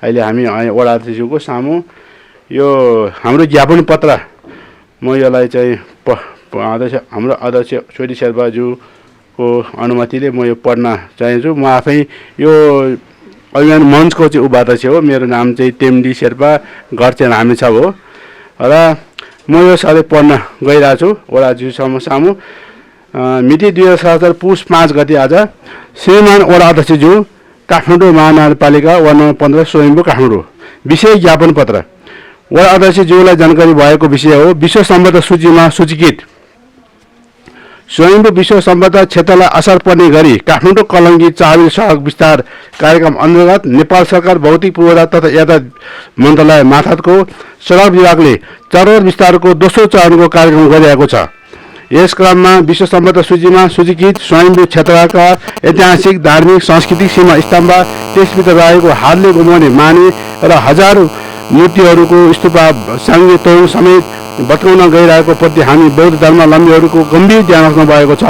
अहिले हामी वडा अध्यक्षज्यूको सामु यो हाम्रो ज्ञापन पत्र म यसलाई चाहिँ हाम्रो अध्यक्ष छोरी शेर्पाज्यूको अनुमतिले म यो पढ्न चाहन्छु। म आफै यो अभियान मञ्चको चाहिँ उपाध्यक्ष हो। मेरो नाम चाहिँ तेमडी शेर्पा, घर चाहिँ रामेछाप हो र म यो सधैँ पढ्न गइरहेको छु वडा अध्यक्षज्यूसम्म सामु। मिति 2077 पुस 5 गते आज श्रीमान वडा अध्यक्षज्यू, काठमाडौँ महानगरपालिका वार्ड नम्बर 15 स्वयम्भू काठमाडौँ। विषय ज्ञापन पत्र। वडा अध्यक्षज्यूलाई जानकारी भएको विषय हो, विश्व सम्पदा सूचीमा सूचीकृत स्वयम्भू विश्व सम्पदा क्षेत्रलाई असर पर्ने गरी काठमाडौँ कलङ्गी चाबी सडक विस्तार कार्यक्रम अन्तर्गत नेपाल सरकार भौतिक पूर्वाधार तथा यातायात मन्त्रालय मार्फतको सडक विभागले चरोर विस्तारको दोस्रो चरणको कार्यक्रम गरिरहेको छ। यस क्रममा विश्व सम्पदा सूचीमा सूचीकृत स्वयम्भू क्षेत्रका ऐतिहासिक, धार्मिक, सांस्कृतिक सीमा स्तम्भ, त्यसभित्र रहेको हातले गुमाउने माने र हजारौं मूर्तिहरूको स्तूप, साङ्गे तोरण समेत भत्काउन गइरहेको प्रति हामी बौद्ध धर्मावलम्बीहरूको गम्भीर ध्यान राख्नु भएको छ।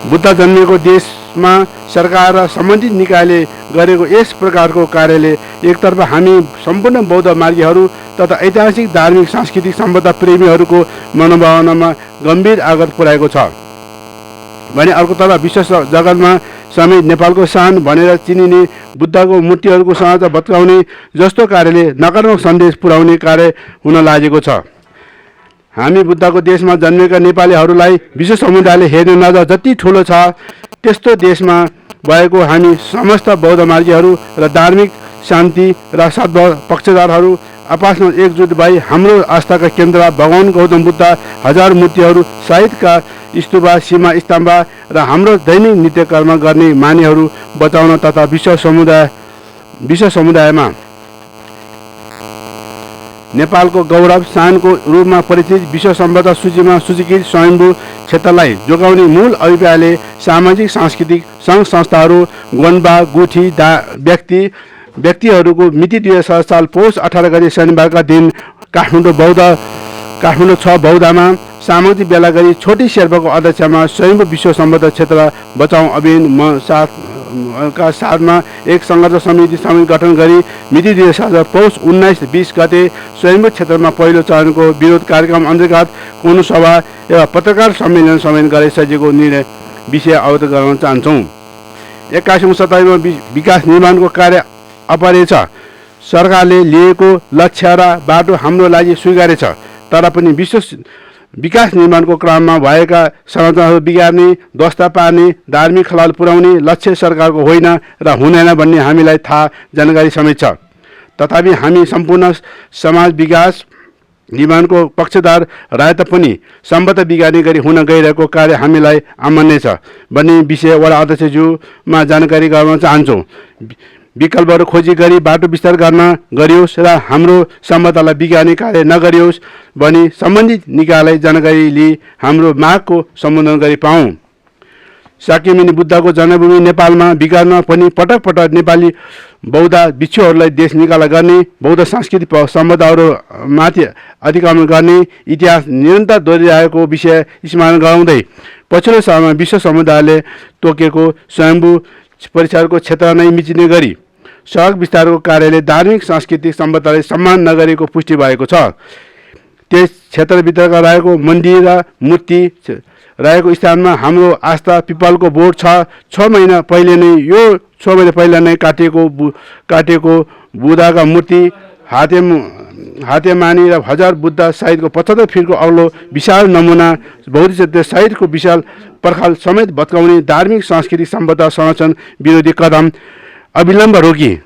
बुद्ध जन्मेको देशमा सरकार र सम्बन्धित निकायले गरेको यस प्रकारको कार्यले एकतर्फ हामी सम्पूर्ण बौद्ध मार्गीहरू तथा ऐतिहासिक, धार्मिक, सांस्कृतिक सम्पदा प्रेमीहरूको मनोभावनामा गम्भीर आघात पुर्याएको छ भने अर्कोतर्फ विश्व जगतमा समेत नेपालको शान भनेर चिनिने बुद्धको मूर्तिहरूको सहज भत्काउने जस्तो कार्यले नकारात्मक सन्देश पुर्याउने कार्य हुन लागेको छ। हामी बुद्धको देशमा जन्मेका नेपालीहरूलाई विश्व समुदायले हेर्ने नजर जति ठुलो छ, त्यस्तो देशमा भएको हामी समस्त बौद्ध मार्गीहरू र धार्मिक शान्ति र सद्भाव पक्षधरहरू आपसमा एकजुट भई हाम्रो आस्थाका केन्द्र भगवान गौतम बुद्ध, हजार मूर्तिहरू सहितका स्तूप, सीमा स्तम्भ र हाम्रो दैनिक नित्यकर्म गर्ने मानिसहरू बचाउन तथा विश्व समुदायमा नेपालको गौरव शानको रूपमा परिचित विश्व सम्पदा सूचीमा सूचीकृत स्वयम्भू क्षेत्रलाई जोगाउने मूल अभिप्रायले सामाजिक, सांस्कृतिक सङ्घ संस्थाहरू, गोन्बा, गुठी व्यक्तिहरूको मिति 2007 साल पौष 18 गते शनिबारका दिन काठमाडौँ 6 बौद्धमा सामाजिक भेला गरी छोटी शेर्पाको अध्यक्षमा स्वयम्भू विश्व सम्पदा क्षेत्र बचाउ अभियान का साथमा एक सङ्घर्ष समिति गठन गरी मिति 2007 पौष 19-20 गते स्वयम्भू क्षेत्रमा पहिलो चरणको विरोध कार्यक्रम अन्तर्गत कुनै सभा एवं पत्रकार सम्मेलन समेत गरिसकेको निर्णय विषय अवगत गराउन चाहन्छौँ। 21औं शताब्दीमा विकास निर्माणको कार्य अपरिहार्य छ। सरकारले लिएको लक्ष्य र बाटो हाम्रो लागि स्वीकार्य छ, तर पनि विकास निर्माणको क्रममा भएका संरचनाहरू बिगार्ने, ध्वस्त पार्ने, धार्मिक खलाल पुर्याउने लक्ष्य सरकारको होइन र हुँदैन भन्ने हामीलाई थाहा जानकारी समेत छ। तथापि हामी सम्पूर्ण समाज विकास निर्माणको पक्षधर रहे तापनि सम्पदा बिगार्ने गरी हुन गइरहेको कार्य हामीलाई अमान्य छ भन्ने विषय वडा अध्यक्षज्यूमा जानकारी गराउन चाहन्छौँ। विकल्पहरू खोजी गरी बाटो विस्तार गर्न गरियोस् र हाम्रो सम्पदालाई बिगार्ने कार्य नगरियोस् भनी सम्बन्धित निकायलाई जानकारी लिई हाम्रो मागको सम्बोधन गरी पाऊँ। शाक्यमुनि बुद्धको जन्मभूमि नेपालमा बिगार्न पनि पटक पटक नेपाली बौद्ध भिक्षुहरूलाई देश निकाला गर्ने, बौद्ध सांस्कृतिक सम्पदाहरूमाथि अतिक्रमण गर्ने इतिहास निरन्तर दोहोरिरहेको विषय स्मरण गराउँदै पछिल्लो सालमा विश्व समुदायले तोकेको स्वयम्भू परिसरको क्षेत्र नै मिचिने गरी सडक विस्तारको कार्यले धार्मिक, सांस्कृतिक सम्पदालाई सम्मान नगरेको पुष्टि भएको छ। त्यस क्षेत्रभित्रका रहेको मन्दिर र मूर्ति रहेको स्थानमा हाम्रो आस्था पिपलको बोर्ड छ। 6 महिना पहिले नै काटिएको बुद्धका मूर्ति, हातेमानी र हजार बुद्ध सहितको 75 फिटको अग्लो विशाल नमुना बौद्ध सहितको विशाल पर्खाल समेत भत्काउने धार्मिक, सांस्कृतिक सम्पदा संरक्षण विरोधी कदम अविलम्ब रोकी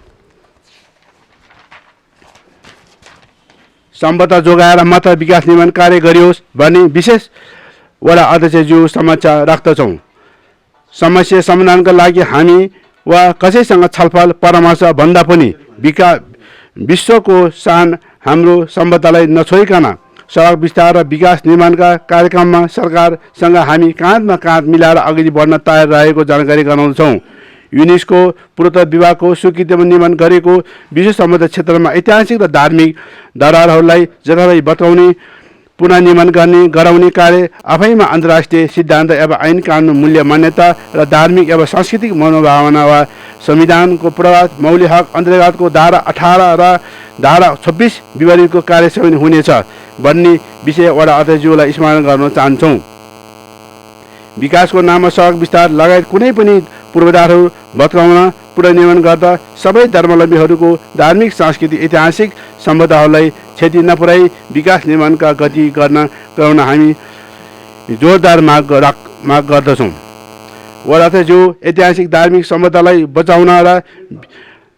सम्पदा जोगाएर मात्र विकास निर्माण कार्य गरियोस् भन्ने विशेष वडा अध्यक्षज्यू समक्ष राख्दछौँ। समस्या समाधानका लागि हामी वा कसैसँग छलफल परामर्श भन्दा पनि विश्वको शान हाम्रो सम्पदालाई नछोइकन सडक विस्तार र विकास निर्माणका कार्यक्रममा सरकारसँग हामी काँधमा काँध मिलाएर अगाडि बढ्न तयार रहेको जानकारी गराउँदछौँ। युनेस्को पुरातत्व विभागको स्वीकृतिमा निर्माण गरेको विश्व सम्पदा क्षेत्रमा ऐतिहासिक र धार्मिक धरोहरहरूलाई जथाभावी बताउने पुनर्निर्माण गराउने कार्य आफैमा अन्तर्राष्ट्रिय सिद्धान्त एवं ऐन कानुन मूल्य मान्यता र धार्मिक एवं सांस्कृतिक मनोभावना वा संविधानको प्रभाव मौलिक हक अन्तर्गतको धारा 18 र धारा 26 विपरीतको कार्यान्वयन हुनेछ भन्ने विषय वडा अध्यक्षज्यूलाई स्मरण गर्न चाहन्छौँ। विकासको नाममा सडक विस्तार लगायत कुनै पनि पूर्वाधारहरू भत्काउन पुनर्निर्माण गर्दा सबै धर्मावलम्बीहरूको धार्मिक सांस्कृतिक ऐतिहासिक सम्पदाहरूलाई क्षति नपुर्याई विकास निर्माणका गति गराउन हामी जोरदार माग गर्दछौँ। वडा अध्यक्षज्यू ऐतिहासिक धार्मिक सम्पदालाई बचाउन र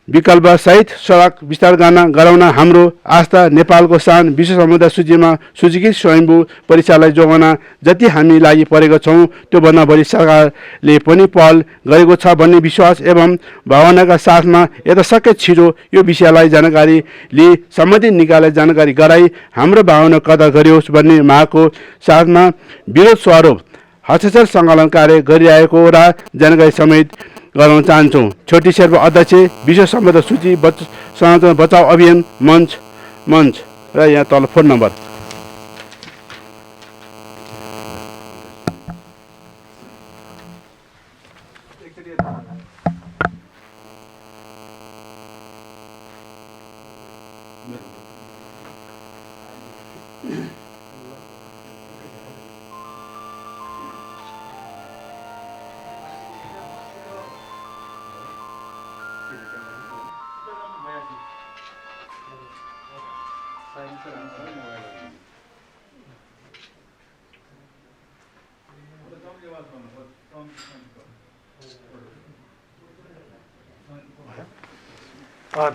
विकल्पसहित सडक विस्तार गराउन हाम्रो आस्था नेपालको शान विश्व समुदाय सूचीमा सूचीकृत स्वयम्भू परीक्षालाई जोगाउन जति हामी लागि परेको छौँ त्योभन्दा बढी सरकारले पनि पहल गरेको छ भन्ने विश्वास एवं भावनाका साथमा यथाशक्य छिटो यो विषयलाई जानकारी लिई सम्बन्धित निकायलाई जानकारी गराई हाम्रो भावना कदर गरियोस् भन्ने मागको साथमा विरोध स्वरूप हस्ताक्षर सङ्कलन कार्य गरिरहेको र जानकारी समेत गराउन चाहन्छौँ। छोटी शेर्पा अध्यक्ष विश्व सम्पदा सूची संरक्षण बचाउ अभियान मञ्च र यहाँ तल फोन नम्बर।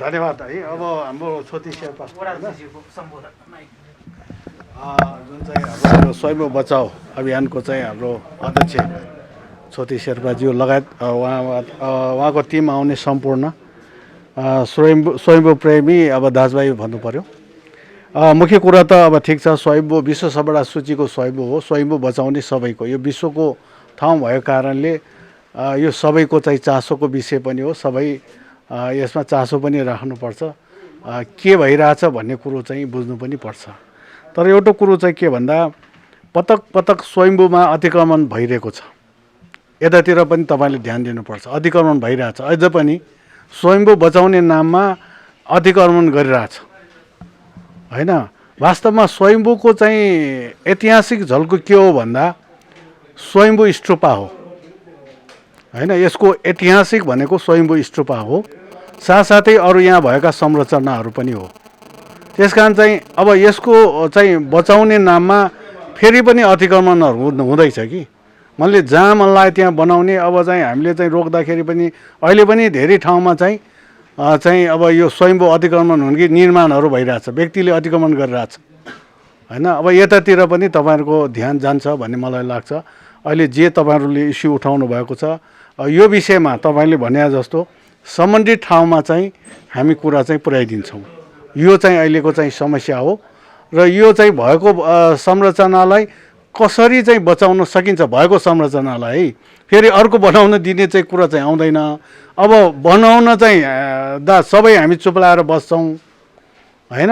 धन्यवाद है। अब हाम्रो छोटी शेर्पा जुन चाहिँ हाम्रो स्वयम्भू बचाउ अभियानको चाहिँ हाम्रो अध्यक्ष छोटी शेर्पाज्यू लगायत उहाँको टिम आउने सम्पूर्ण स्वयम्भू प्रेमी अब दाजुभाइ भन्नु पर्यो। मुख्य कुरा त अब ठिक छ, स्वयम्भू विश्व सबैवटा सूचीको स्वयम्भू हो, स्वयम्भू बचाउने सबैको यो विश्वको ठाउँ भएको कारणले यो सबैको चाहिँ चासोको विषय पनि हो। सबै यसमा चासो पनि राख्नुपर्छ, के भइरहेछ भन्ने कुरो चाहिँ बुझ्नु पनि पर्छ। तर एउटा कुरो चाहिँ के भन्दा पटक पटक स्वयम्भूमा अतिक्रमण भइरहेको छ, यतातिर पनि तपाईँले ध्यान दिनुपर्छ। अतिक्रमण भइरहेछ, अझ पनि स्वयम्भू बचाउने नाममा अतिक्रमण गरिरहेछ होइन। वास्तवमा स्वयम्भूको चाहिँ ऐतिहासिक झल्को के हो भन्दा स्वयम्भू स्तूपा हो होइन। यसको ऐतिहासिक भनेको स्वयम्भू स्तूपा हो, साथसाथै अरू यहाँ भएका संरचनाहरू पनि हो। त्यसकारण चाहिँ अब यसको चाहिँ बचाउने नाममा फेरि पनि अतिक्रमणहरू हुँदैछ कि मैले जहाँ मन लाग्यो त्यहाँ बनाउने। अब चाहिँ हामीले चाहिँ रोक्दाखेरि पनि अहिले पनि धेरै ठाउँमा चाहिँ अब यो स्वयम्भू अतिक्रमण हुन् कि निर्माणहरू भइरहेछ, व्यक्तिले अतिक्रमण गरिरहेछ होइन। अब यतातिर पनि तपाईँहरूको ध्यान जान्छ भन्ने मलाई लाग्छ। अहिले जे तपाईँहरूले इस्यु उठाउनु भएको छ यो विषयमा तपाईँले भने जस्तो सम्बन्धित ठाउँमा चाहिँ हामी कुरा चाहिँ पुर्याइदिन्छौँ। यो चाहिँ अहिलेको चाहिँ समस्या हो र यो चाहिँ भएको संरचनालाई कसरी चाहिँ बचाउन सकिन्छ, भएको संरचनालाई फेरि अर्को बनाउन दिने चाहिँ कुरा चाहिँ आउँदैन। अब बनाउन चाहिँ सबै हामी चुप्लाएर बस्छौँ होइन।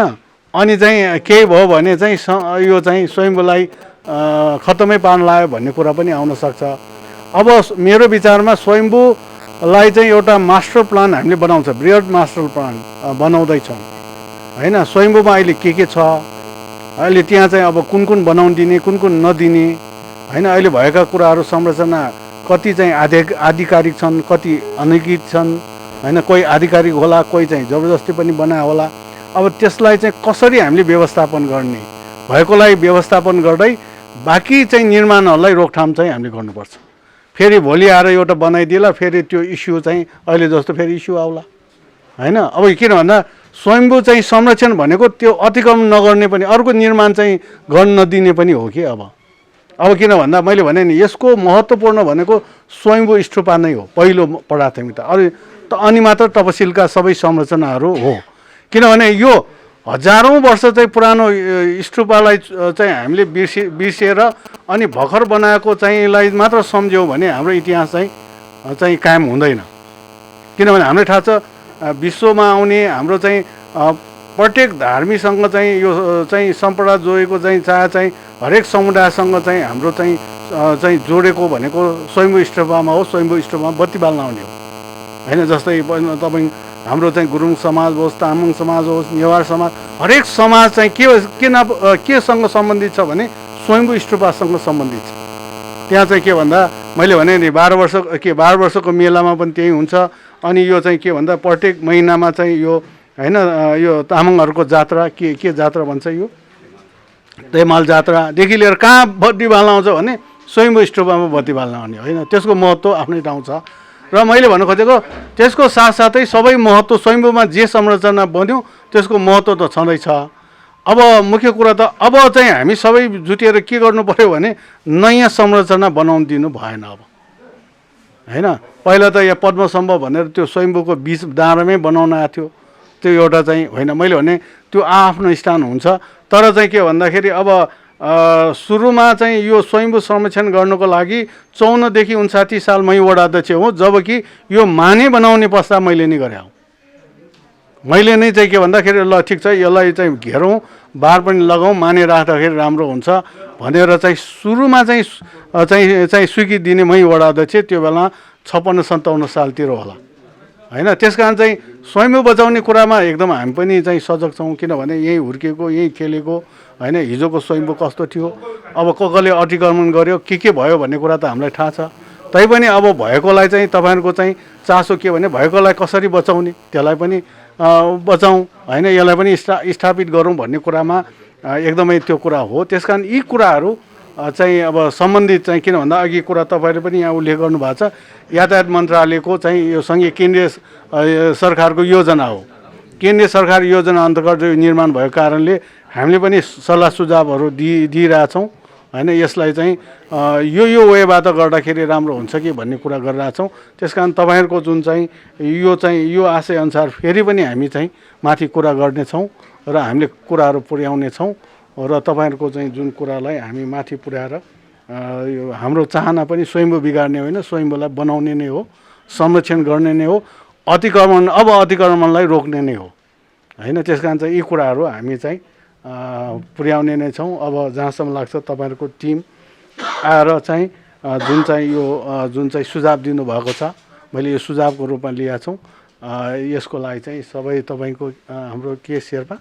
अनि चाहिँ केही भयो भने चाहिँ यो चाहिँ स्वयम्भूलाई खत्तमै पार्न लाग्यो भन्ने कुरा पनि आउन सक्छ। अब मेरो विचारमा स्वयम्भूलाई चाहिँ एउटा मास्टर प्लान हामीले बनाउँछ, बृहत मास्टर प्लान बनाउँदैछौँ होइन। स्वयम्भूमा अहिले के छ, अहिले त्यहाँ चाहिँ अब कुन कुन बनाउन दिने कुन कुन नदिने होइन। अहिले भएका कुराहरू संरचना कति चाहिँ आधिकारिक छन्, कति अनधिकृत छन् होइन। कोही आधिकारिक होला, कोही चाहिँ जबरजस्ती पनि बनाए होला। अब त्यसलाई चाहिँ कसरी हामीले व्यवस्थापन गर्ने, भएकोलाई व्यवस्थापन गर्दै बाँकी चाहिँ निर्माणहरूलाई रोकथाम चाहिँ हामीले गर्नुपर्छ। फेरि भोलि आएर एउटा बनाइदिएला फेरि त्यो इस्यु चाहिँ अहिले जस्तो फेरि इस्यु आउला होइन। अब किन भन्दा स्वयम्भू चाहिँ संरक्षण भनेको त्यो अतिक्रमण नगर्ने पनि, अर्को निर्माण चाहिँ गर्न नदिने पनि हो कि। अब किन भन्दा मैले भने नि यसको महत्त्वपूर्ण भनेको स्वयम्भू स्तूपा नै हो पहिलो प्राथमिकता, अनि मात्र तपसिलका सबै संरचनाहरू हो। किनभने यो हजारौँ वर्ष चाहिँ पुरानो स्तूपालाई चाहिँ हामीले बिर्सिएर अनि भर्खर बनाएको चाहिँलाई मात्र सम्झ्यौँ भने हाम्रो इतिहास चाहिँ कायम हुँदैन। किनभने हामीलाई थाहा छ विश्वमा आउने हाम्रो चाहिँ प्रत्येक धार्मीसँग चाहिँ यो चाहिँ सम्पदा जोडेको चाहिँ चाहे चाहिँ हरेक समुदायसँग चाहिँ हाम्रो चाहिँ जोडेको भनेको स्वयम्भू स्टोपामा हो। स्वयम्भू स्टोपामा बत्ती बाल्न आउने हो होइन। जस्तै तपाईँ हाम्रो चाहिँ गुरुङ समाज होस्, तामाङ समाज होस्, नेवार समाज, हरेक समाज चाहिँ केसँग सम्बन्धित छ भने स्वयम्भू स्टोपासँग सम्बन्धित छ। त्यहाँ चाहिँ के भन्दा मैले भने नि 12 वर्षको मेलामा पनि त्यही हुन्छ। अनि यो चाहिँ के भन्दा प्रत्येक महिनामा चाहिँ यो होइन यो तामाङहरूको जात्रा के जात्रा भन्छ यो तेमाल जात्रादेखि लिएर कहाँ बत्ती बाल्न आउँछ भने स्वयम्भू स्टोपामा बत्ती बाल्न आउने होइन। त्यसको महत्त्व आफ्नै ठाउँ छ। र मैले भन्नु खोजेको त्यसको साथसाथै सबै महत्त्व स्वयम्भूमा जे संरचना बन्यो त्यसको महत्त्व त छँदैछ। अब मुख्य कुरा त अब चाहिँ हामी सबै जुटेर के गर्नु पर्यो भने नयाँ संरचना बनाउन दिनु भएन अब होइन। पहिला त यहाँ पद्मसम्भव भनेर त्यो स्वयम्भूको बिच डाँडामै बनाउन आएको थियो। त्यो एउटा चाहिँ होइन, मैले भने त्यो आफ्नो स्थान हुन्छ। तर चाहिँ के भन्दाखेरि अब सुरुमा चाहिँ यो स्वयम्भू संरक्षण गर्नको लागि 54 देखि 59 साल मै वडा अध्यक्ष हुँ, जबकि यो माने बनाउने प्रस्ताव मैले नै गरेँ हौ। मैले नै चाहिँ के भन्दाखेरि ल ठिक छ यसलाई चाहिँ घेरौँ, बार पनि लगाउँ, माने राख्दाखेरि राम्रो हुन्छ भनेर चाहिँ सुरुमा चाहिँ स्वीकृति दिने मै वडा अध्यक्ष त्यो बेला 56-57 सालतिर होला होइन। त्यस कारण चाहिँ स्वयम्भू बचाउने कुरामा एकदम हामी पनि चाहिँ सजग छौँ। किनभने यहीँ हुर्केको यहीँ खेलेको होइन। हिजोको स्वयम्भू कस्तो थियो, अब कसले अतिक्रमण गर्यो के भयो भन्ने कुरा त हामीलाई थाहा छ। तैपनि अब भएकोलाई चाहिँ तपाईँहरूको चाहिँ चासो के भने भएकोलाई कसरी बचाउने, त्यसलाई पनि बचाउँ होइन, यसलाई पनि स्थापित गरौँ भन्ने कुरामा एकदमै त्यो कुरा हो। त्यस कारण यी कुराहरू चाहिँ अब सम्बन्धित चाहिँ किन भन्दा अघि कुरा तपाईँले पनि यहाँ उल्लेख गर्नुभएको छ, यातायात मन्त्रालयको चाहिँ यो सँगै केन्द्रीय सरकारको योजना हो। केन्द्रीय सरकार योजना अन्तर्गत यो निर्माण भएको कारणले हामीले पनि सल्लाह सुझावहरू दिइरहेछौँ होइन। यसलाई चाहिँ यो वेबाट गर्दाखेरि राम्रो हुन्छ कि भन्ने कुरा गरिरहेछौँ। त्यस कारण तपाईँहरूको जुन चाहिँ यो आशयअनुसार फेरि पनि हामी चाहिँ माथि कुरा गर्नेछौँ र हामीले कुराहरू पुर्याउनेछौँ र तपाईँहरूको चाहिँ जुन कुरालाई हामी माथि पुर्याएर यो हाम्रो चाहना पनि स्वयम्भू बिगार्ने होइन, स्वयम्भूलाई बनाउने नै हो, संरक्षण गर्ने नै हो, अतिक्रमणलाई रोक्ने नै हो होइन। त्यस कारण चाहिँ यी कुराहरू हामी चाहिँ पुर्याउने नै छौँ। अब जहाँसम्म लाग्छ तपाईँहरूको टिम आएर चाहिँ जुन चाहिँ सुझाव दिनुभएको छ, मैले यो सुझावको रूपमा लिएको छौँ। यसको लागि चाहिँ सबै तपाईँको हाम्रो के शेर्पा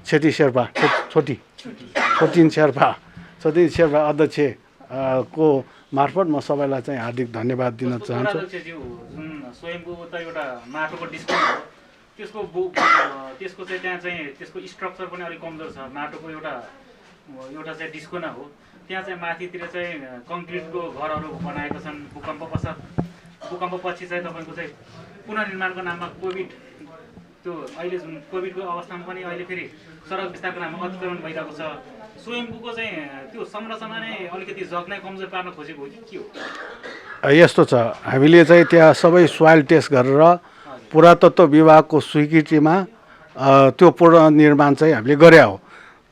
छेटी शेर्पा छोटिन शेर्पा अध्यक्ष को मार्फत म सबैलाई चाहिँ हार्दिक धन्यवाद दिन चाहन्छु। स्वयम्भू त एउटा माटोको डिस्को हो, त्यसको चाहिँ त्यहाँ चाहिँ त्यसको स्ट्रक्चर पनि अलिक कमजोर छ। माटोको एउटा चाहिँ डिस्को न हो। त्यहाँ चाहिँ माथितिर चाहिँ कङ्क्रिटको घरहरू बनाएका छन्। भूकम्पपछि चाहिँ तपाईँको चाहिँ पुनर्निर्माणको नाममा त्यो अहिले जुन कोभिडको अवस्थामा पनि अहिले फेरि सडक विस्तारको नाममा अतिक्रमण भइरहेको छ। स्वयम्भूको चाहिँ त्यो संरचना नै अलिकति जग्नै कमजोर पार्न खोजेको हो कि के हो? यस्तो छ, हामीले चाहिँ त्यहाँ सबै सोइल टेस्ट गरेर पुरातत्व विभागको स्वीकृतिमा त्यो पुनर्निर्माण चाहिँ हामीले गरे हो।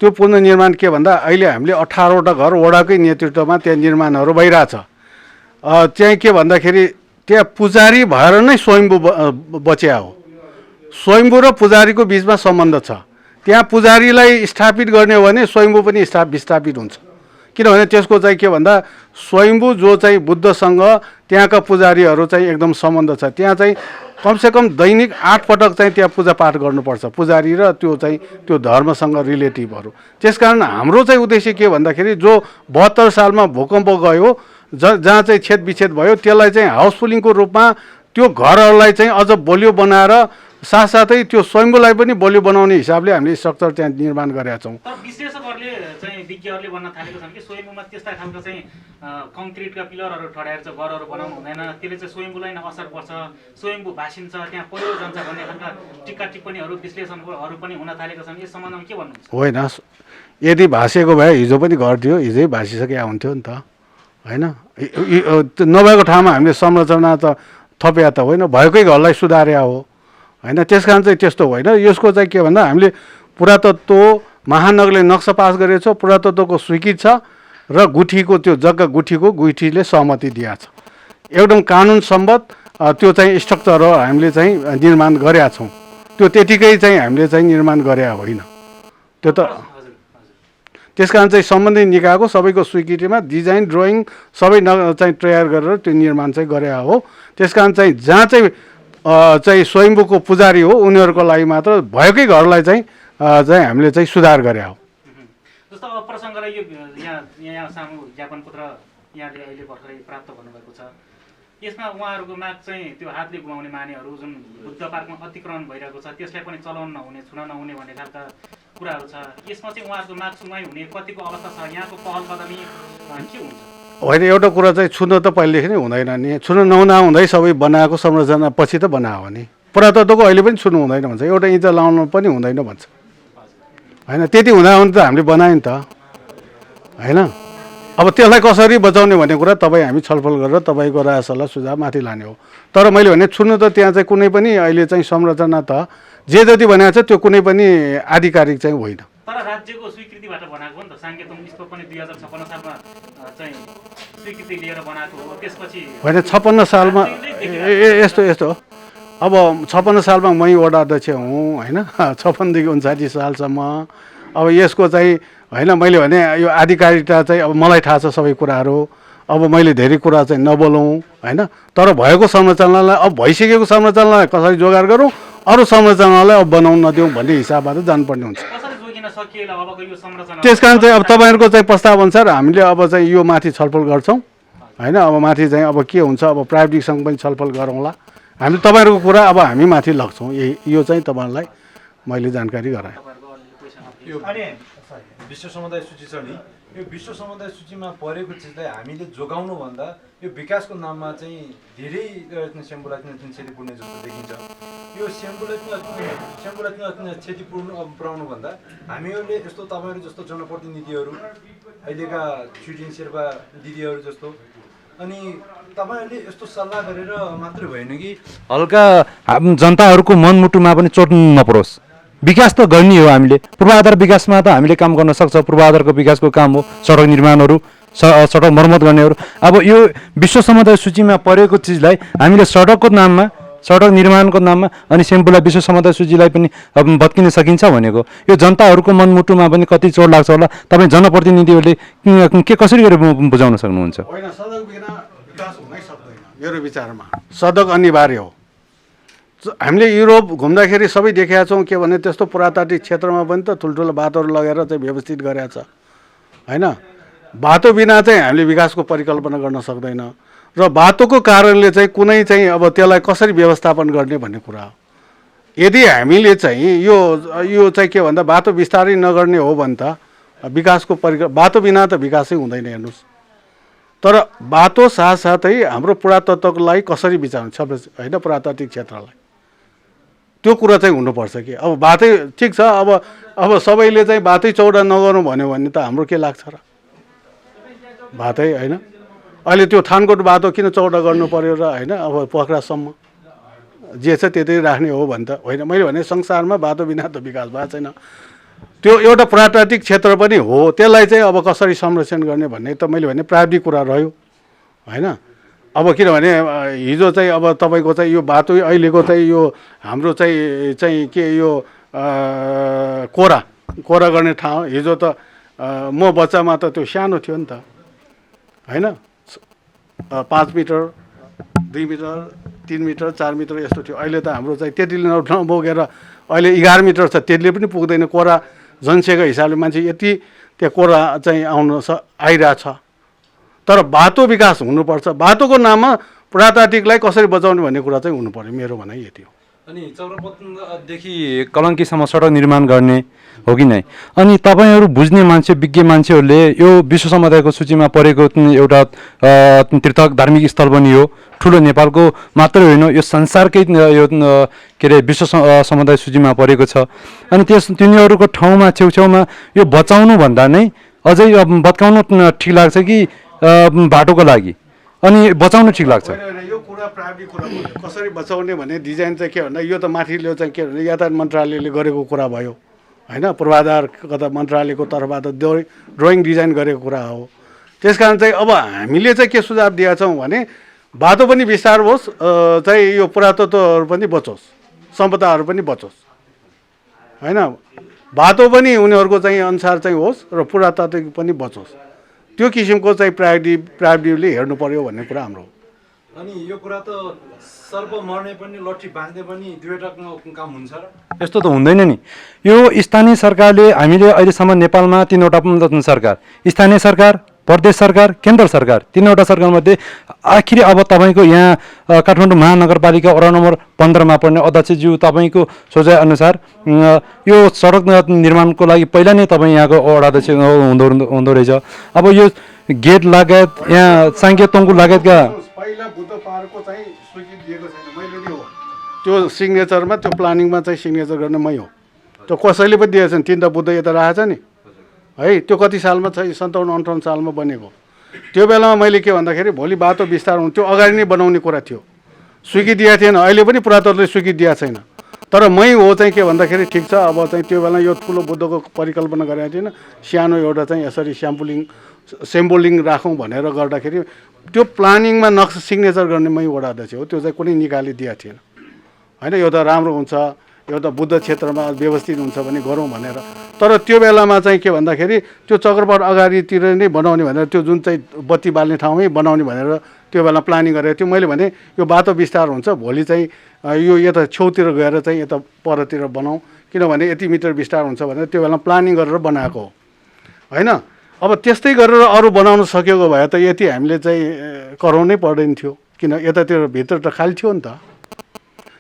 त्यो पुनर्निर्माण के भन्दा अहिले हामीले 18वटा घर वडाकै नेतृत्वमा त्यहाँ निर्माणहरू भइरहेछ। चाहिँ के भन्दाखेरि त्यहाँ पुजारी भएर नै स्वयम्भू बच्या हो। स्वयम्भू र पुजारीको बिचमा सम्बन्ध छ। त्यहाँ पुजारीलाई स्थापित गर्ने हो भने स्वयम्भू पनि विस्थापित हुन्छ। किनभने त्यसको चाहिँ के भन्दा स्वयम्भू जो चाहिँ बुद्धसँग त्यहाँका पुजारीहरू चाहिँ एकदम सम्बन्ध छ। त्यहाँ चाहिँ कमसेकम दैनिक 8 पटक चाहिँ त्यहाँ पूजापाठ गर्नुपर्छ, पुजारी र त्यो धर्मसँग रिलेटिभहरू। त्यसकारण हाम्रो चाहिँ उद्देश्य के भन्दाखेरि जो 72 सालमा भूकम्प गयो, जहाँ चाहिँ छेदविच्छेद भयो, त्यसलाई चाहिँ हाउसफुलिङको रूपमा त्यो घरहरूलाई चाहिँ अझ बलियो बनाएर साथसाथै त्यो स्वयम्भूलाई पनि बलियो बनाउने हिसाबले हामीले स्ट्रक्चर त्यहाँ निर्माण गरेका छौँ। विश्लेषकहरूले चाहिँ विज्ञहरूले भन्न थालेको छन् कि स्वयम्भूमा त्यस्ता खालको चाहिँ कङ्क्रिटका पिलरहरू ठड्याएर चाहिँ घरहरू बनाउनु हुँदैन, त्यसले चाहिँ स्वयम्भूलाई नै असर पर्छ, स्वयम्भू भासिन्छ, त्यहाँ पहिरो जान्छ भन्ने खालका टिक्का टिप्पणीहरू विश्लेषणहरू पनि हुन थालेका छन्। यस सम्बन्धमा के भन्नुहुन्छ? होइन, यदि भाँसेको भए हिजो पनि घर थियो, हिजै भाँसिसके हुन्थ्यो नि त होइन। नभएको ठाउँमा हामीले संरचना त थप्या त होइन, भएकै घरलाई सुधारे हो होइन। त्यस कारण चाहिँ त्यस्तो होइन। यसको चाहिँ के भन्दा हामीले पुरातत्व महानगरले नक्सा पास गरेको छ, पुरातत्वको स्वीकृत छ र गुठीको त्यो जग्गा गुठीले सहमति दिएको छ। एकदम कानुन सम्बद्ध त्यो चाहिँ स्ट्रक्चर हामीले चाहिँ निर्माण गरेका छौँ। त्यो त्यतिकै चाहिँ हामीले चाहिँ निर्माण गरे होइन। त्यो त त्यस कारण चाहिँ सम्बन्धित निकायको सबैको स्वीकृतिमा डिजाइन ड्रइङ सबै चाहिँ तयार गरेर त्यो निर्माण चाहिँ गरे हो। त्यस कारण चाहिँ जहाँ चाहिँ स्वयम्भूको पुजारी हो उनीहरूको लागि मात्र भएकै घरलाई चाहिँ हामीले चाहिँ सुधार गरे हो। जस्तो अब प्रसङ्गलाई यो यहाँ सामु ज्ञापन पत्र यहाँले अहिले भर्खरै प्राप्त गर्नुभएको छ, यसमा उहाँहरूको माग चाहिँ त्यो हातले घुमाउने मानेहरू जुन बुद्ध पार्कमा अतिक्रमण भइरहेको छ त्यसलाई पनि चलाउन नहुने छुन नहुने भन्ने खालका कुराहरू छ। यसमा चाहिँ उहाँहरूको माग सुनवाई हुने कतिको अवस्था छ, यहाँको पहल कदमी के हुन्छ? होइन, एउटा कुरा चाहिँ छुन त पहिलेदेखि नै हुँदैन नि। छुन नहुँदा हुँदै सबै बनाएको संरचना पछि त बनायो नि। पुरातत्वको अहिले पनि छुनु हुँदैन भन्छ, एउटा इँचा लाउनु पनि हुँदैन भन्छ होइन। त्यति हुँदा त हामीले बनायो नि त होइन। अब त्यसलाई कसरी बचाउने भन्ने कुरा तपाईँ हामी छलफल गरेर तपाईँको राय सल्लाह सुझाव माथि लाने हो। तर मैले भने छुनु त त्यहाँ चाहिँ कुनै पनि अहिले चाहिँ संरचना त जे जति बनाएको छ त्यो कुनै पनि आधिकारिक चाहिँ होइन। तर राज्यको स्वीकृतिबाट बनाएको हो नि त। साङ्केतुङ स्तूप पनि 2056 सालमा चाहिँ स्वीकृति लिएर बनाएको हो। त्यसपछि होइन 56 सालमा यस्तो हो। अब 56 सालमा मै वडा अध्यक्ष हुँ होइन, 56 देखि 59 सालसम्म। अब यसको चाहिँ होइन मैले भने यो आधिकारिकता चाहिँ अब मलाई थाहा छ सबै कुराहरू। अब मैले धेरै कुरा चाहिँ नबोलौँ होइन। तर भएको संरचनालाई अब भइसकेको संरचनालाई कसरी जोगाड गरौँ, अरू संरचनालाई अब बनाउन नदिउँ भन्ने हिसाबबाट जानुपर्ने हुन्छ। त्यस कारण चाहिँ अब तपाईँहरूको चाहिँ प्रस्ताव अनुसार हामीले अब चाहिँ यो माथि छलफल गर्छौँ होइन। अब माथि चाहिँ अब के हुन्छ, अब प्राविधिकसँग पनि छलफल गरौँला। हामी तपाईँहरूको कुरा अब हामी माथि लग्छौँ। यो चाहिँ तपाईँहरूलाई मैले जानकारी गराएँ। विश्व समुदाय सूची छ नि, यो विश्व समुदाय सूचीमा परेको चिजलाई हामीले जोगाउनुभन्दा यो विकासको नाममा चाहिँ धेरै सेम्बुलाई क्षतिपूर्ण जस्तो देखिन्छ। यो सेम्बुलाई क्षतिपूर्ण पुर्याउनुभन्दा हामीहरूले यस्तो तपाईँहरू जस्तो जनप्रतिनिधिहरू, अहिलेका छुटिङ शेर्पा दिदीहरू जस्तो, अनि तपाईँहरूले यस्तो सल्लाह गरेर मात्रै भएन कि हल्का जनताहरूको मनमुटुमा पनि चोट नपरोस्। विकास त गर्ने हो हामीले। पूर्वाधार विकासमा त हामीले काम गर्न सक्छ। पूर्वाधारको विकासको काम हो सडक निर्माणहरू, सडक मर्मत गर्नेहरू। अब यो विश्व समुदाय सूचीमा परेको चिजलाई हामीले सडकको नाममा, सडक निर्माणको नाममा अनि सेम्पुलाई विश्व समुदाय सूचीलाई पनि भत्किन सकिन्छ भनेको यो जनताहरूको मनमुटुमा पनि कति चोट लाग्छ होला। तपाईँ जनप्रतिनिधिहरूले के कसरी गरेर बुझाउन सक्नुहुन्छ? होइन, सडक बिना विकास हुनै सक्दैन मेरो विचारमा। सडक अनिवार्य हो। हामीले युरोप घुम्दाखेरि सबै देखेका छौँ के भने त्यस्तो पुरातात्विक क्षेत्रमा पनि त ठुल्ठुलो बाटोहरू लगेर चाहिँ व्यवस्थित गरेका छ होइन। बाटो बिना चाहिँ हामीले विकासको परिकल्पना गर्न सक्दैन र बाटोको कारणले चाहिँ कुनै चाहिँ अब त्यसलाई कसरी व्यवस्थापन गर्ने भन्ने कुरा हो। यदि हामीले चाहिँ यो चाहिँ के भन्दा बाटो विस्तारै नगर्ने हो भने त विकासको बाटो बिना त विकासै हुँदैन। हेर्नुहोस्, तर बाटो साथसाथै हाम्रो पुरातत्वलाई कसरी बिचार्नु छ होइन, पुरातात्विक क्षेत्रलाई त्यो कुरा चाहिँ हुनुपर्छ कि अब बाटै ठिक छ। अब सबैले चाहिँ बाटै चौडा नगरौँ भन्यो भने त हाम्रो के लाग्छ र? बाटै होइन, अहिले त्यो थानकोट बाटो किन चौडा गर्नु पर्यो र होइन। अब पोखरासम्म जे छ त्यतै राख्ने हो भने त होइन। मैले भने संसारमा बाटो बिना त विकास भएको छैन। त्यो एउटा पुरातात्विक क्षेत्र पनि हो, त्यसलाई चाहिँ अब कसरी संरक्षण गर्ने भन्ने त मैले भने प्राविधिक कुरा रह्यो होइन। अब किनभने हिजो चाहिँ अब तपाईँको चाहिँ यो बाटो अहिलेको चाहिँ यो हाम्रो चाहिँ के यो कोरा गर्ने ठाउँ हिजो त म बच्चामा त त्यो सानो थियो नि त होइन। 5 मिटर 2 मिटर 3 मिटर 4 मिटर यस्तो थियो। अहिले त हाम्रो चाहिँ त्यतिले नबोकेर अहिले 11 मिटर छ, त्यसले पनि पुग्दैन। कोरा जनसङ्ख्याको हिसाबले मान्छे यति त्यहाँ कोरा चाहिँ आइरहेछ। तर बाटो विकास हुनुपर्छ। बाटोको नाममा पुरातात्विकलाई कसरी बचाउने भन्ने कुरा चाहिँ हुनु पर्यो। मेरो भनाइ यति हो। अनि चौरपतनदेखि कलङ्कीसम्म सडक निर्माण गर्ने हो कि नै? अनि तपाईँहरू बुझ्ने मान्छे, विज्ञ मान्छेहरूले यो विश्व समुदायको सूचीमा परेको एउटा तीर्थ धार्मिक स्थल पनि हो, ठुलो नेपालको मात्रै होइन यो संसारकै यो के अरे विश्व समुदाय सूचीमा परेको छ। अनि तिनीहरूको ठाउँमा छेउछाउमा यो बचाउनु भन्दा नै अझै भत्काउनु ठिक लाग्छ कि बाटोको लागि? अनि बचाउनु ठिक लाग्छ? यो कुरा प्राविधिक कुरा कसरी बचाउने भन्ने डिजाइन चाहिँ के भन्दा यो त माथिल्लो चाहिँ के भन्दा यातायात मन्त्रालयले गरेको कुरा भयो होइन। पूर्वाधार कता मन्त्रालयको तर्फबाट ड्रइङ डिजाइन गरेको कुरा हो। त्यस कारण चाहिँ अब हामीले चाहिँ के सुझाव दिएका छौँ भने बाटो पनि विस्तार होस्, चाहिँ यो पुरातत्वहरू पनि बचोस्, सम्पदाहरू पनि बचोस्। होइन बाटो पनि उनीहरूको चाहिँ अनुसार चाहिँ होस् र पुरातात्विक पनि बचोस्, त्यो किसिमको चाहिँ प्रायोरिटीले हेर्नु पर्यो भन्ने कुरा हाम्रो हो। अनि यो कुरा त सर्प मर्ने पनि लट्ठी बाँध्ने पनि दुवैटाको काम हुन्छ र? यस्तो त हुँदैन नि। यो स्थानीय सरकारले, हामीले अहिलेसम्म नेपालमा 3वटा सरकार, स्थानीय सरकार, प्रदेश सरकार, केन्द्र सरकार, 3वटा सरकारमध्ये आखिरी अब तपाईँको यहाँ काठमाडौँ महानगरपालिका वडा नम्बर 15मा पर्ने अध्यक्षज्यू तपाईँको सोचाइ अनुसार यो सडक निर्माणको लागि पहिला नै तपाईँ यहाँको वडा अध्यक्ष हुँदो रहेछ। अब यो गेट लगायत यहाँ साङ्केतोङको लगायतका पहिला बुद्ध पार्कको चाहिँ स्वीकृति दिएको छैन, मैले नै हो त्यो सिग्नेचरमा, त्यो प्लानिङमा चाहिँ सिग्नेचर गर्ने मै हो। त्यो कसैले पनि दिएको छैन। 3टा बुद्ध यता राखेको छ नि है, त्यो कति सालमा छ? 57-58 सालमा बनेको। त्यो बेलामा मैले के भन्दाखेरि भोलि बाटो विस्तार हुन्थ्यो, त्यो अगाडि नै बनाउने कुरा थियो, स्वीकृति दिएको थिएन। अहिले पनि पुरातत्वले स्वीकृति दिएको छैन। तर मै हो चाहिँ के भन्दाखेरि ठिक छ, अब चाहिँ त्यो बेला यो ठुलो बुद्धको परिकल्पना गरेको थिएन, सानो एउटा चाहिँ यसरी सेम्बोलिङ राखौँ भनेर गर्दाखेरि त्यो प्लानिङमा नक्सा सिग्नेचर गर्ने मै वडा अध्यक्ष हो। त्यो चाहिँ कुनै निकाली दिएको थिएन होइन। यो त राम्रो हुन्छ, यो त बुद्ध क्षेत्रमा व्यवस्थित हुन्छ भने गरौँ भनेर। तर त्यो बेलामा चाहिँ के भन्दाखेरि त्यो चक्रपथ अगाडितिर नै बनाउने भनेर, त्यो जुन चाहिँ बत्ती बाल्ने ठाउँमै बनाउने भनेर त्यो बेला प्लानिङ गरेको थियो। मैले भने यो बाटो विस्तार हुन्छ, भोलि चाहिँ यो यता छेउतिर गएर चाहिँ यता परतिर बनाऊ, किनभने यति मिटर विस्तार हुन्छ भनेर त्यो बेला प्लानिङ गरेर बनाएको हो होइन। अब त्यस्तै गरेर अरू बनाउन सकेको भए त यति हामीले चाहिँ कराउनै पर्दैन थियो, किन यतातिर भित्र त खाली थियो नि त।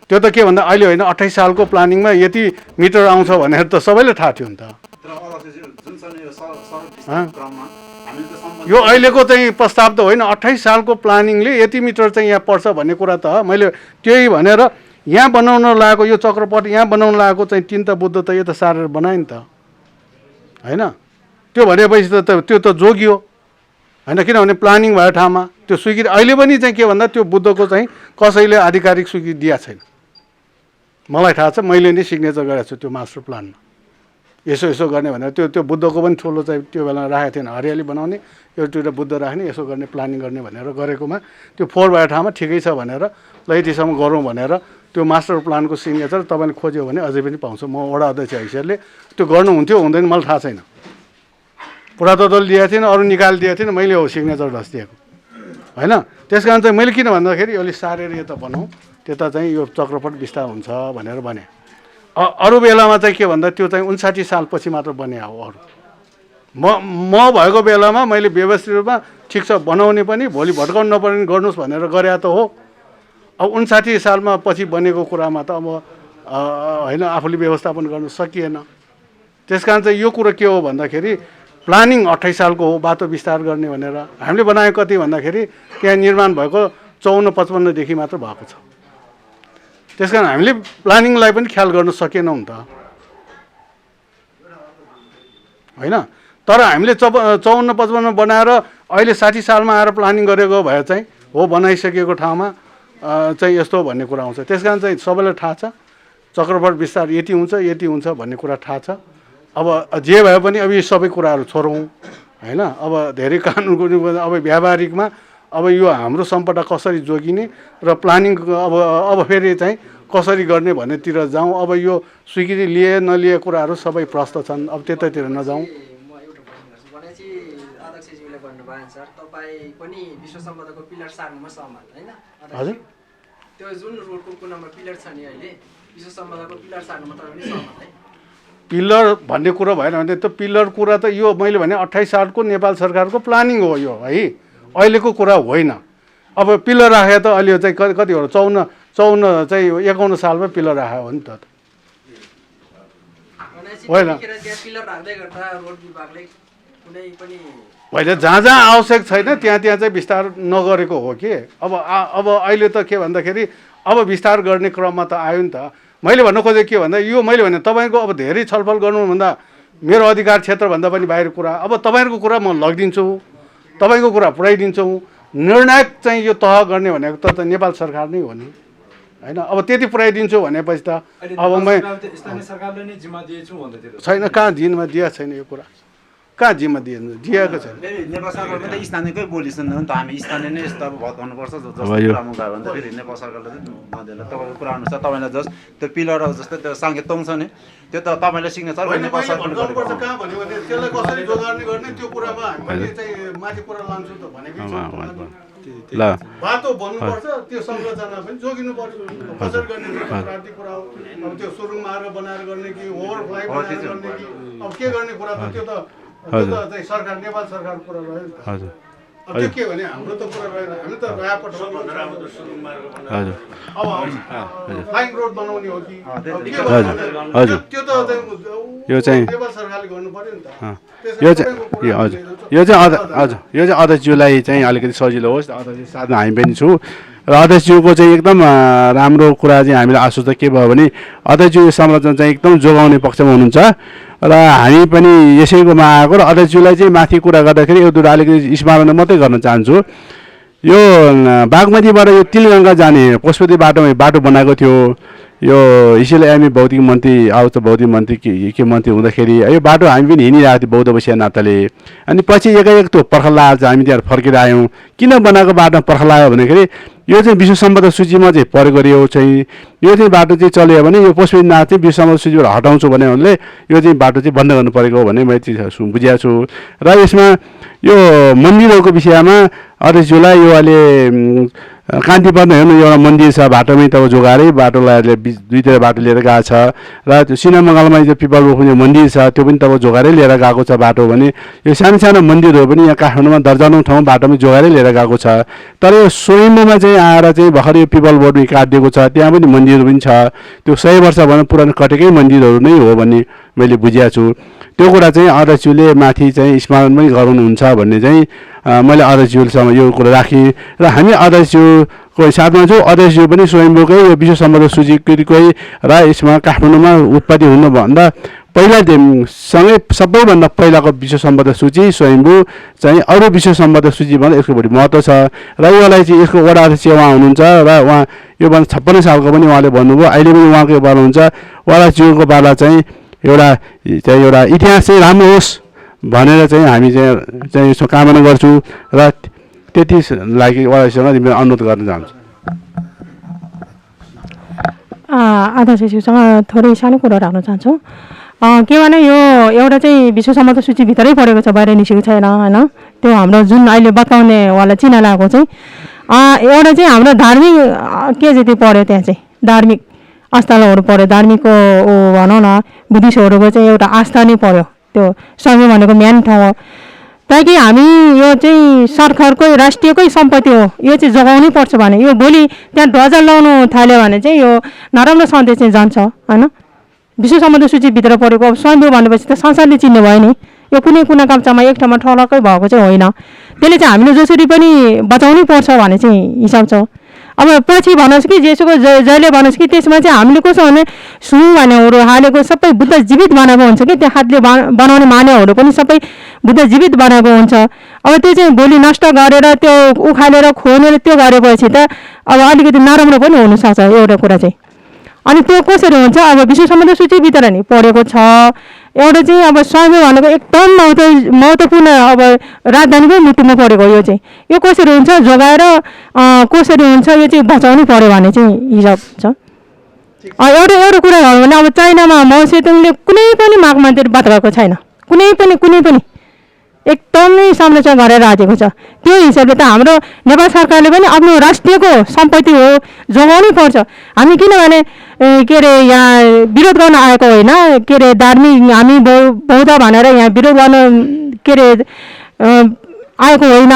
त्यो त के भन्दा अहिले होइन, 28 सालको प्लानिङमा यति मिटर आउँछ भनेर त सबैले थाहा थियो नि त। यो अहिलेको चाहिँ प्रस्ताव त होइन, 28 सालको प्लानिङले यति मिटर चाहिँ यहाँ पर्छ भन्ने कुरा त मैले त्यही भनेर यहाँ बनाउन लागेको, यो चक्रपथ यहाँ बनाउन लागेको चाहिँ 3टा बुद्ध त यता सारेर बनायो नि त होइन। त्यो भनेपछि त त्यो त जोगियो होइन, किनभने प्लानिङ भएको ठाउँमा त्यो स्वीकृति अहिले पनि चाहिँ के भन्दा त्यो बुद्धको चाहिँ कसैले आधिकारिक स्वीकृति दिएको छैन। मलाई थाहा छ, मैले नै सिग्नेचर गरेको छु त्यो मास्टर प्लानमा। यसो गर्ने भनेर त्यो बुद्धको पनि ठुलो चाहिँ त्यो बेला राखेको थिएन, हरियाली बनाउने, एउटा बुद्ध राख्ने, यसो गर्ने प्लानिङ गर्ने भनेर गरेकोमा त्यो फोहोर भएको ठाउँमा ठिकै छ भनेर ल यतिसम्म गरौँ भनेर त्यो मास्टर प्लानको सिग्नेचर तपाईँले खोज्यो भने अझै पनि पाउँछ। म वडा अध्यक्ष हैसियतले त्यो गर्नुहुन्थ्यो हुँदैन मलाई थाहा छैन। पुरातत्वले दिएको थिएन, अरू निकालिदिएको थिएन, मैले हो सिग्नेचर दिएको होइन। त्यस कारण चाहिँ मैले किन भन्दाखेरि यसले सारेर यता बनाऊ, त्यता चाहिँ यो चक्रपथ विस्तार हुन्छ भनेर भने। अरू बेलामा चाहिँ के भन्दा त्यो चाहिँ 59 सालपछि मात्र बने हो। अरू म भएको बेलामा मैले व्यवस्थित रूपमा ठिक छ बनाउने पनि, भोलि भट्काउनु नपर्ने गर्नुहोस् भनेर गरे त हो। अब 59 सालमा पछि बनेको कुरामा त अब होइन आफूले व्यवस्थापन गर्न सकिएन। त्यस कारण चाहिँ यो कुरो के हो भन्दाखेरि प्लानिङ 28 सालको हो बाटो विस्तार गर्ने भनेर। हामीले बनाएको कति भन्दाखेरि त्यहाँ निर्माण भएको 54-55 देखि मात्र भएको छ। त्यस कारण हामीले प्लानिङलाई पनि ख्याल गर्न सकेनौँ नि त होइन। तर हामीले 54-55 बनाएर अहिले 60 सालमा आएर प्लानिङ गरेको भए चाहिँ हो बनाइसकेको ठाउँमा चाहिँ यस्तो भन्ने कुरा आउँछ। त्यस कारण चाहिँ सबैलाई थाहा छ चक्रपथ विस्तार यति हुन्छ भन्ने कुरा थाहा छ। अब जे भए पनि अब यी सबै कुराहरू छोडौँ होइन। अब धेरै कानुनको अब व्यावहारिकमा अब यो हाम्रो सम्पदा कसरी जोगिने र प्लानिङ अब फेरि चाहिँ कसरी गर्ने भन्नेतिर जाउँ। अब यो स्वीकृति लिए नलिए कुराहरू सबै प्रश्न छन्, अब त्यतातिर नजाउँ। अध्यक्षज्यूले भन्नुभयो अनुसार तपाईँ पनि विश्व सम्पदाको पिलर सार्नुमा सहमत होइन? हजुर, त्यो जुन रोडको कुनामा पिलर छ नि अहिले, विश्व सम्पदाको पिलर सार्नुमा तपाईँ पनि सहमत है? पिलर भन्ने कुरो भएन भने त पिलर कुरा त यो मैले भने 28 सालको नेपाल सरकारको प्लानिङ हो यो है, अहिलेको कुरा होइन। अब पिलर राखे त अहिले चाहिँ कति हो 54 चाहिँ 51 सालमा पिलर राख्यो हो नि त होइन। पिलर राख्दै गर्दा रोड विभागले कुनै पनि होइन, जहाँ जहाँ आवश्यक छैन त्यहाँ चाहिँ विस्तार नगरेको हो कि। अब अहिले त के भन्दाखेरि अब विस्तार गर्ने क्रममा त आयो नि त। मैले भन्न खोजेको के भन्दा यो मैले भने तपाईँको अब धेरै छलफल गर्नुभन्दा मेरो अधिकार क्षेत्रभन्दा पनि बाहिर कुरा। अब तपाईँहरूको कुरा म लगिदिन्छु, तपाईँको कुरा पुऱ्याइदिन्छौँ। निर्णायक चाहिँ यो तह गर्ने भनेको त नेपाल सरकार नै हो नि होइन। अब त्यति पुऱ्याइदिन्छु भनेपछि त अब स्थानीय सरकारले नै जिम्मा दिएछु भन्दैथियो छैन, कहाँ जिम्मा दिएको छैन यो कुरा, कहाँ जिम्मा दिएको छ नेपाल सरकारमा त स्थानीयकै बोली सुन्नु नि त हामी स्थानीय नै यस्तो अब भत्काउनुपर्छ जस्तो अब यो- कुरामा गयो भने त फेरि नेपाल सरकारले चाहिँ नदिएला तपाईँको कुरा अनुसार तपाईँलाई जस्ट त्यो पिलर जस्तै त्यो साङ्केत तोङ छ नि त्यो त तपाईँले सिग्नेचर नेपाल सरकारले गरेको कहाँ भन्यो भने त्यसलाई कसरी जोगार्ने गर्ने त्यो कुरामा हामीले चाहिँ माथि कुरा लान्छु त भनेकै ल बाटो बन्नुपर्छ त्यो संरचना पनि जोगिनु पर्छ कसरी गर्ने प्राप्ति कुरा हो अब त्यो सुरुङ मार्ग बनाएर गर्ने कि ओभरफ्लाइ बनाएर गर्ने कि अब के गर्ने कुरा त त्यो त चाहिँ सरकार नेपाल सरकारको कुरा रह्यो नि त हजुर अब त्यो के भने हाम्रो त कुरा रहेन हामी त नयाँ पठाउनु हजुर अब फ्लाइङ रोड बनाउने हो कि अब के हजुर, भन्नु? हजुर। त्यो त चाहिँ यो चाहिँ- नेपाल सरकारले गर्नु पर्यो नि त त्यसरी यो चाहिँ तपाईँको यो कुरा हजुर चाहिँ- यो चाहिँ हजुर यो चाहिँ अध्यक्षज्यूलाई चाहिँ अलिकति सजिलो होस् अध्यक्ष साथमा हामी पनि छु र अध्यक्षज्यूको चाहिँ एकदम राम्रो कुरा चाहिँ हामीलाई आश्वस्त के भयो भने अध्यक्षज्यू यो संरचना चाहिँ एकदम जोगाउने पक्षमा हुनुहुन्छ र हामी पनि यसैकोमा आएको र अध्यक्षज्यूलाई चाहिँ माथि कुरा गर्दाखेरि यो दुईवटा अलिकति स्मरण मात्रै गर्न चाहन्छु यो बागमतीबाट यो तिलगङ्गा जाने पशुपति बाटोमा बाटो बनाएको थियो यो हिसिल एमए भौतिक मन्त्री आउँछ भौतिक मन्त्री के मन्त्री हुँदाखेरि यो बाटो हामी पनि हिँडिरहेको थियो बौद्ध बसिया नाताले अनि पछि एकाएक त्यो पर्खल लागेर चाहिँ हामी त्यहाँ फर्केर आयौँ किन बनाएको बाटोमा पर्खल लाग्यो भन्दाखेरि यो चाहिँ विश्व सम्पदा सूचीमा चाहिँ परेको अरे यो चाहिँ यो चाहिँ बाटो चाहिँ चल्यो भने यो पशुपतिनाथ चाहिँ विश्व सम्पदा सूचीबाट हटाउँछु भने उनले यो चाहिँ बाटो चाहिँ बन्द गर्नु परेको हो भने मैले चाहिँ बुझेको छु र यसमा यो मन्दिरहरूको विषयमा अध्यक्षज्यूलाई यो अहिले कान्तिपद हेर्नु एउटा मन्दिर छ बाटोमै तब जोगाएरै बाटोलाई दुईतिर बाटो लिएर गएको छ र त्यो सिनामङ्गलमा जो पिपल रोक्ने मन्दिर छ त्यो पनि तब जोगाएरै लिएर गएको छ बाटो भने यो सानो सानो मन्दिरहरू पनि यहाँ काठमाडौँमा दर्जनौँ ठाउँ बाटोमै जोगाएरै लिएर गएको छ तर यो स्वयम्भूमा चाहिँ आएर चाहिँ भर्खर यो पिपल बोर्ड काटिदिएको छ त्यहाँ पनि मन्दिरहरू पनि छ त्यो 100 वर्ष भनौँ पुरानो कटेकै मन्दिरहरू नै हो भन्ने मैले बुझेको छु त्यो कुरा चाहिँ अध्यक्षज्यूले माथि चाहिँ स्मरण पनि गराउनुहुन्छ भन्ने चाहिँ मैले अध्यक्षज्यूसँग यो कुरा राखेँ र हामी अध्यक्षज्यूको साथमा छौँ अध्यक्षज्यू पनि स्वयम्भूकै यो विश्व सम्पदा सूचीकृतकै र यसमा काठमाडौँमा उत्पत्ति हुनुभन्दा सँगै सबैभन्दा पहिलाको विश्व सम्पदा सूची स्वयम्भू चाहिँ अरू विश्व सम्पदा सूचीभन्दा यसको बढी महत्त्व छ र योलाई चाहिँ यसको वडा अध्यक्ष उहाँ हुनुहुन्छ र उहाँ योभन्दा 56 सालको पनि उहाँले भन्नुभयो अहिले पनि उहाँको यो पाला हुन्छ वडाज्यूको पाला चाहिँ एउटा इतिहास चाहिँ राम्रो होस् भनेर चाहिँ हामी चाहिँ यसो कामना गर्छु र त्यति लागि वडासँग अनुरोध गर्न चाहन्छु अध्यक्षज्यूसँग थोरै सानो कुरो राख्न चाहन्छु के भने यो एउटा चाहिँ विश्व सम्पदा सूचीभित्रै परेको छ बाहिर निस्केको छैन होइन त्यो हाम्रो जुन अहिले बताउनेवाला चिना लागेको चाहिँ एउटा चाहिँ हाम्रो धार्मिक के चाहिँ त्यो पऱ्यो त्यहाँ चाहिँ धार्मिक स्थलहरू पऱ्यो धार्मिकको भनौँ न बुद्धिस्टहरूको चाहिँ एउटा आस्था नै पऱ्यो त्यो सँगै भनेको मेन ठाउँ हो ताकि हामी यो चाहिँ सरकारकै राष्ट्रियकै सम्पत्ति हो यो चाहिँ जोगाउनै पर्छ भने यो भोलि त्यहाँ ध्वजा लगाउनु थाल्यो भने चाहिँ यो नराम्रो सन्देश चाहिँ जान्छ होइन विश्व सम्पदा सूचीभित्र परेको अब स्वयम्भू भनेपछि त संसारले चिन्ने भयो नि यो कुनै कुना काप्चामा एक ठाउँमा ठलक्कै भएको चाहिँ होइन त्यसले चाहिँ हामीले जसरी पनि बचाउनै पर्छ भन्ने चाहिँ हिसाब छ अब पछि भनोस् कि जेसुको जहिले भनोस् कि त्यसमा चाहिँ हामीले कसो भने सुँ भन्नेहरू हालेको सबै बुद्ध जीवित बनाएको हुन्छ कि त्यो हातले बनाउने मानेहरू पनि सबै बुद्ध जीवित बनाएको हुन्छ अब त्यो चाहिँ भोलि नष्ट गरेर त्यो उखालेर खोनेर त्यो गरेपछि त अब अलिकति नराम्रो पनि हुनसक्छ एउटा कुरा चाहिँ अनि त्यो कसरी हुन्छ अब विश्व सम्पदा सूचीभित्र नि परेको छ एउटा चाहिँ अब स्वयम्भू भनेको एकदम महत्त्वपूर्ण अब राजधानीकै मुटुमा परेको यो चाहिँ यो कसरी हुन्छ जोगाएर कसरी हुन्छ यो चाहिँ बचाउनु पऱ्यो भन्ने चाहिँ हिसाब छ एउटा कुरा भयो भने अब चाइनामा माओ सेतुङले कुनै पनि माग मन्दिर बात गरेको छैन कुनै पनि एकदमै संरक्षण गरेर राखेको छ त्यो हिसाबले त हाम्रो नेपाल सरकारले पनि आफ्नो राष्ट्रियको सम्पत्ति हो जोगाउनै पर्छ हामी किनभने के अरे यहाँ विरोध गर्न आएको होइन के अरे धार्मिक हामी बौद्ध भनेर यहाँ विरोध गर्न के अरे आएको होइन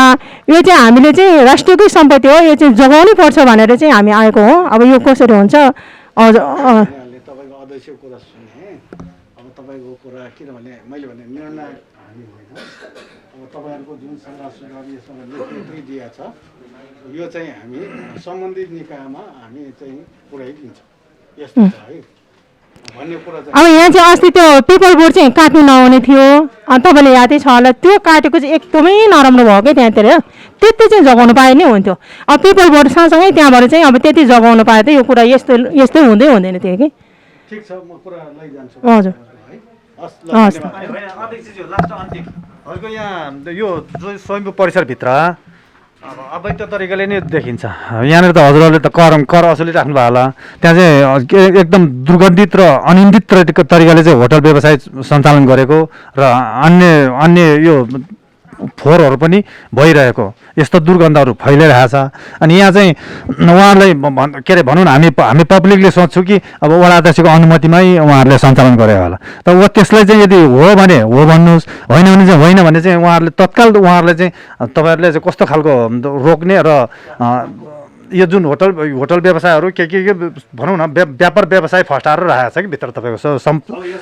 यो चाहिँ हामीले चाहिँ राष्ट्रियकै सम्पत्ति हो यो चाहिँ जोगाउनै पर्छ भनेर चाहिँ हामी आएको हो अब यो कसरी हुन्छ तपाईँको अध्यक्षको कुरा सुने अब तपाईँको कुरा किनभने मैले भने निर्णय हामी होइन अब तपाईँहरूको जुन सल्लाह सुझाव यसमा लेखिएकै दिएको छ यो चाहिँ हामी सम्बन्धित निकायमा हामी चाहिँ पुर्याइदिन्छौँ यस्तो छ है भन्ने कुरा चाहिँ अब यहाँ चाहिँ अस्ति त्यो पिपल बोर्ड चाहिँ काट्नु नआउने थियो तपाईँले यादै छ होला त्यो काटेको चाहिँ एकदमै नराम्रो भयो क्या त्यहाँतिर त्यति चाहिँ जगाउनु पाए नै हुन्थ्यो अब पिपल बोर्ड सँगसँगै त्यहाँबाट चाहिँ अब त्यति जगाउनु पाए त यो कुरा यस्तै हुँदैन थियो कि ठिक छ म कुरा लैजान्छु हजुर है हस् ल हस् धन्यवाद। होइन अध्यक्षज्यू लास्ट अन्तिम हजुरको यहाँ यो जो स्वयम्भू परिसरभित्र अब अवैध तरिकाले नै देखिन्छ। यहाँनिर त हजुरहरूले त कर असुली राख्नु भयो होला। त्यहाँ चाहिँ एकदम दुर्गन्धित र अनियन्त्रित तरिकाले चाहिँ होटल व्यवसाय सञ्चालन गरेको र अन्य यो फोहोरहरू पनि भइरहेको यस्तो दुर्गन्धहरू फैलिरहेको छ। अनि यहाँ चाहिँ उहाँहरूलाई के अरे भनौँ न हामी पब्लिकले सोच्छौँ कि अब वडा अध्यक्षको अनुमतिमै उहाँहरूले सञ्चालन गरे होला। तर त्यसलाई चाहिँ यदि हो भने हो भन्नुहोस्, होइन भने चाहिँ होइन भने चाहिँ उहाँहरूले तत्काल उहाँहरूले चाहिँ तपाईँहरूले चाहिँ कस्तो खालको रोक्ने र यो जुन होटल व्यवसायहरू के भनौँ न व्यापार व्यवसाय फस्टाएर राखेको छ कि भित्र तपाईँको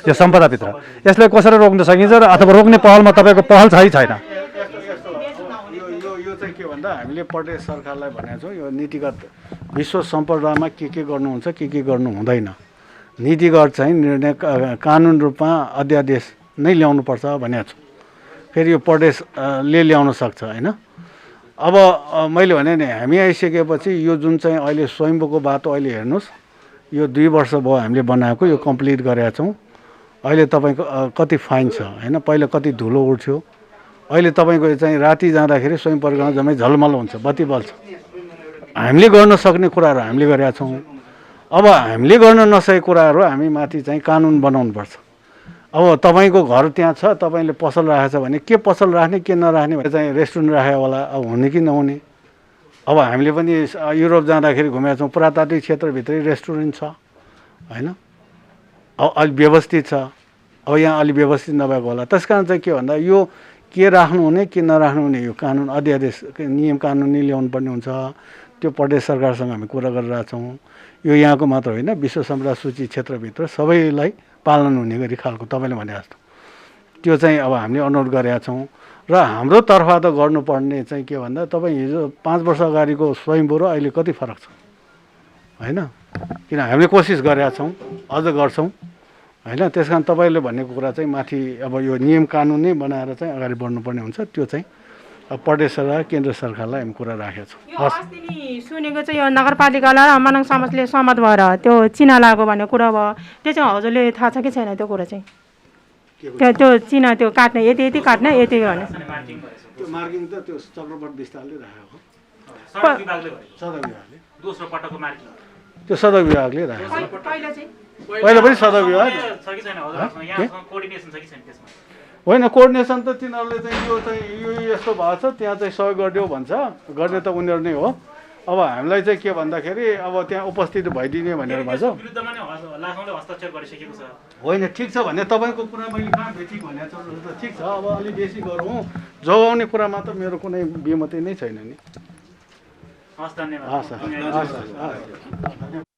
यो सम्पदाभित्र, यसलाई कसरी रोक्न सकिन्छ र अथवा रोक्ने पहलमा तपाईँको पहल छ कि छैन? यो चाहिँ के भन्दा हामीले प्रदेश सरकारलाई भनेको छौँ यो नीतिगत विश्व सम्पदामा के गर्नुहुन्छ के गर्नु हुँदैन, नीतिगत चाहिँ निर्णय कानुन रूपमा अध्यादेश नै ल्याउनुपर्छ भनेको छौँ। फेरि यो प्रदेशले ल्याउन सक्छ होइन। अब मैले भने नि हामी आइसकेपछि यो जुन चाहिँ अहिले स्वयम्भूको बाटो अहिले हेर्नुहोस्, यो 2 वर्ष भयो हामीले बनाएको, यो कम्प्लिट गरेका छौँ। अहिले तपाईँको कति फाइन छ होइन, पहिला कति धुलो उठ्थ्यो, अहिले तपाईँको चाहिँ राति जाँदाखेरि स्वयं परिक्रमा जम्मै झलमल हुन्छ, बत्ती बल्छ। हामीले गर्न सक्ने कुराहरू हामीले गरेका छौँ। अब हामीले गर्न नसकेको कुराहरू हामी माथि चाहिँ कानुन बनाउनुपर्छ। अब तपाईँको घर त्यहाँ छ, तपाईँले पसल राखेको छ भने के पसल राख्ने के नराख्ने भने चाहिँ रेस्टुरेन्ट राखेको होला, अब हुने कि नहुने। अब हामीले पनि युरोप जाँदाखेरि घुमेका छौँ, पुरातात्विक क्षेत्रभित्रै रेस्टुरेन्ट छ होइन, अब अलिक व्यवस्थित छ। अब यहाँ अलिक व्यवस्थित नभएको होला, त्यस कारण चाहिँ के भन्दा यो के राख्नुहुने के नराख्नुहुने यो कानुन अध्यादेश नियम कानुनी ल्याउनु पर्ने हुन्छ। त्यो प्रदेश सरकारसँग हामी कुरा गरिरहेछौँ। यो यहाँको मात्र होइन, विश्व सम्पदा सूची क्षेत्रभित्र सबैलाई पालन हुने गरी खालको तपाईँले भने जस्तो त्यो चाहिँ अब हामीले अनुरोध गरेका छौँ। र हाम्रो तर्फ त गर्नुपर्ने चाहिँ के भन्दा तपाईँ हिजो 5 वर्ष अगाडिको स्वयम्भू र अहिले कति फरक छ होइन, किन हामीले कोसिस गरेका छौँ, अझ गर्छौँ होइन। त्यस कारण तपाईँले भनेको कुरा चाहिँ माथि अब यो नियम कानुन नै बनाएर चाहिँ अगाडि बढ्नुपर्ने हुन्छ। त्यो चाहिँ अब प्रदेश सरकार केन्द्र सरकारलाई हामी कुरा राखेका छौँ। अस्ति नि सुनेको चाहिँ यो नगरपालिकालाई मनाङ समाजले सहमत भएर त्यो चिना लगाएको भन्ने कुरा भयो, त्यो चाहिँ हजुरले थाहा छ कि छैन? त्यो कुरा चाहिँ त्यो चिना त्यो काट्ने यति काट्ने यति भने त्यो मार्किङ त त्यो चक्रवर्ती विस्तारले राखेको सडक विभागले गर्यो। सडक विभागले, दोस्रो पटकको मार्किङ त्यो सडक विभागले राखेको। पहिला चाहिँ पहिला पनि सडक विभाग छ कि छैन हजुरसँग? यहाँसँग कोअर्डिनेसन छ कि छैन त्यसमा? होइन, कोअर्डिनेसन त तिनीहरूले चाहिँ यो यस्तो भएको छ त्यहाँ चाहिँ सहयोग गरिदियो भन्छ, गर्ने त उनीहरू नै हो। अब हामीलाई चाहिँ के भन्दाखेरि अब त्यहाँ उपस्थित भइदिने भनेर भन्छ। विरुद्धमा नै लाखौँले हस्ताक्षर गरिसकेको छ। होइन, ठिक छ भने तपाईँको कुरा मैले कहाँ भेटेँ भने त ठिक छ। अब अलिक बेसी गरौँ, जोगाउने कुरामा त मेरो कुनै विमति नै छैन नि। हस्, धन्यवाद। हस्।